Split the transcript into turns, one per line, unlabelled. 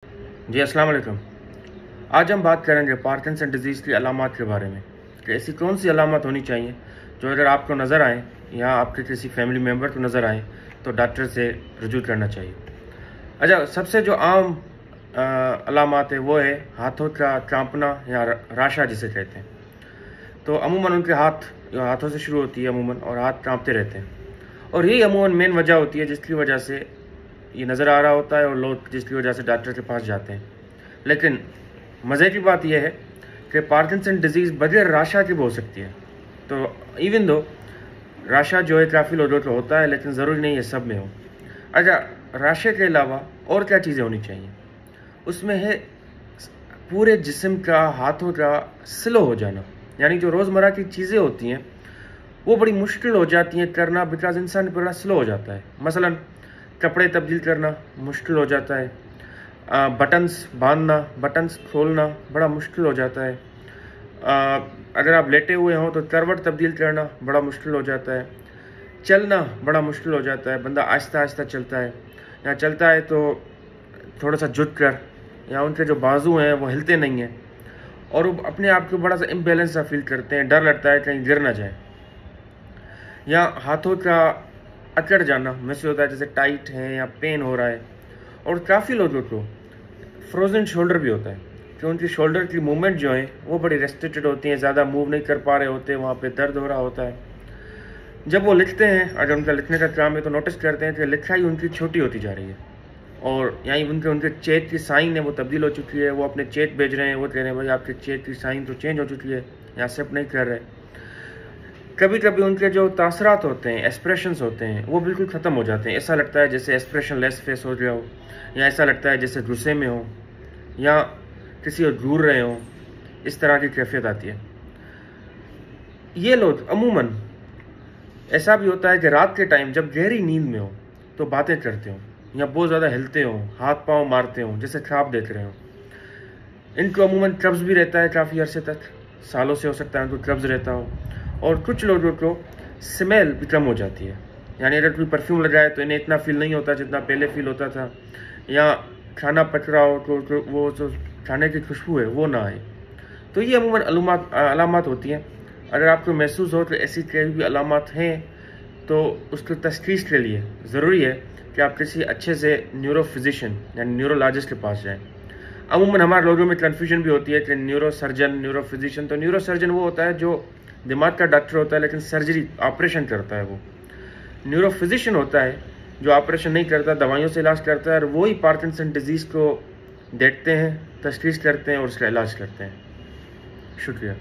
जी अस्सलाम वालेकुम। आज हम बात करेंगे पार्किंसन डिजीज़ की अलामात के बारे में कि ऐसी कौन सी अलामत होनी चाहिए जो अगर आपको नज़र आए या आपके किसी फैमिली मेम्बर को नज़र आए तो डॉक्टर से रजू करना चाहिए। अच्छा, सबसे जो आम अलामात है वो है हाथों का कांपना या राशा जिसे कहते हैं। तो अमूमन उनके हाथों से शुरू होती है अमूमन, और हाथ कांपते रहते हैं, और यही अमूमन मेन वजह होती है जिसकी वजह से ये नज़र आ रहा होता है और लोग जिसकी वजह से डॉक्टर के पास जाते हैं। लेकिन मज़े की बात यह है कि पार्किंसन डिजीज़ बगैर राशा की भी हो सकती है। तो इवन दो राशा जो है काफ़ी लोगों को होता है, लेकिन ज़रूरी नहीं है सब में हो। अच्छा, राशे के अलावा और क्या चीज़ें होनी चाहिए? उसमें है पूरे जिस्म का, हाथों का स्लो हो जाना, यानी जो रोज़मर्रा की चीज़ें होती हैं वो बड़ी मुश्किल हो जाती हैं करना, बिकॉज इंसान बड़ा स्लो हो जाता है। मसलन कपड़े तब्दील करना मुश्किल हो जाता है, बटन्स बांधना, बटन्स खोलना बड़ा मुश्किल हो जाता है। अगर आप लेटे हुए हों तो करवट तब्दील करना बड़ा मुश्किल हो जाता है। चलना बड़ा मुश्किल हो जाता है, बंदा आहिस्ता आहिस्ता चलता है, या चलता है तो थोड़ा सा झुक कर, या उनके जो बाजू हैं वो हिलते नहीं हैं, और वो अपने आप को बड़ा सा इम्बैलेंस सा फील करते हैं, डर लगता है कहीं गिर ना जाए। या हाथों का अकड़ जाना महसूस होता है जैसे टाइट है या पेन हो रहा है। और काफ़ी लोगों को फ्रोजन शोल्डर भी होता है कि उनकी शोल्डर की मूवमेंट जो है वो बड़ी रेस्ट्रिक्टेड होती है, ज़्यादा मूव नहीं कर पा रहे होते, वहाँ पे दर्द हो रहा होता है। जब वो लिखते हैं, अगर उनका लिखने का काम है, तो नोटिस करते हैं कि लिखाई उनकी छोटी होती जा रही है, और यहीं उनके चेत की साइन है वो तब्दील हो चुकी है। वो अपने चेत भेज रहे हैं, वो कह रहे हैं भाई आपके चेत की साइन तो चेंज हो चुकी है, यहाँ एक्सेप्ट नहीं कर रहे। कभी कभी उनके जो तासरात होते हैं, एक्सप्रेशंस होते हैं, वो बिल्कुल ख़त्म हो जाते हैं। ऐसा लगता है जैसे एक्सप्रेशन लेस फेस हो गया हो, या ऐसा लगता है जैसे गुस्से में हो या किसी और घूर रहे हो, इस तरह की कैफियत आती है। ये लोग अमूमन, ऐसा भी होता है कि रात के टाइम जब गहरी नींद में हो तो बातें करते हो, या बहुत ज़्यादा हिलते हो, हाथ पाँव मारते हो जैसे ख्वाब देख रहे हो। इनको अमूमन कब्ज़ भी रहता है काफ़ी अरसे तक, सालों से हो सकता है उनको कब्ज़ रहता हो। और कुछ लोगों को स्मेल भी कम हो जाती है, यानी अगर कोई परफ्यूम लगाए तो इन्हें इतना फील नहीं होता जितना पहले फील होता था, या खाना पक रहा हो तो वो जो खाने की खुशबू है वो ना आए। तो ये अमूमन अलामत होती हैं। अगर आपको महसूस हो तो ऐसी कोई भी अलामत हैं तो उसकी तशख़ीस के लिए ज़रूरी है कि आप किसी अच्छे से न्यूरो फिजिशियन यानी न्यूरोलॉजिस्ट के पास जाएँ। अमूमन हमारे लोगों में कन्फ्यूजन भी होती है कि न्यूरो सर्जन, न्यूरो फिजिशियन। तो न्यूरो सर्जन वो होता है जो दिमाग का डॉक्टर होता है लेकिन सर्जरी, ऑपरेशन करता है। वो न्यूरो फिजिशियन होता है जो ऑपरेशन नहीं करता, दवाइयों से इलाज करता है, और वही पार्किंसन डिजीज़ को देखते हैं, तशख़ीस करते हैं और उसका इलाज करते हैं। शुक्रिया।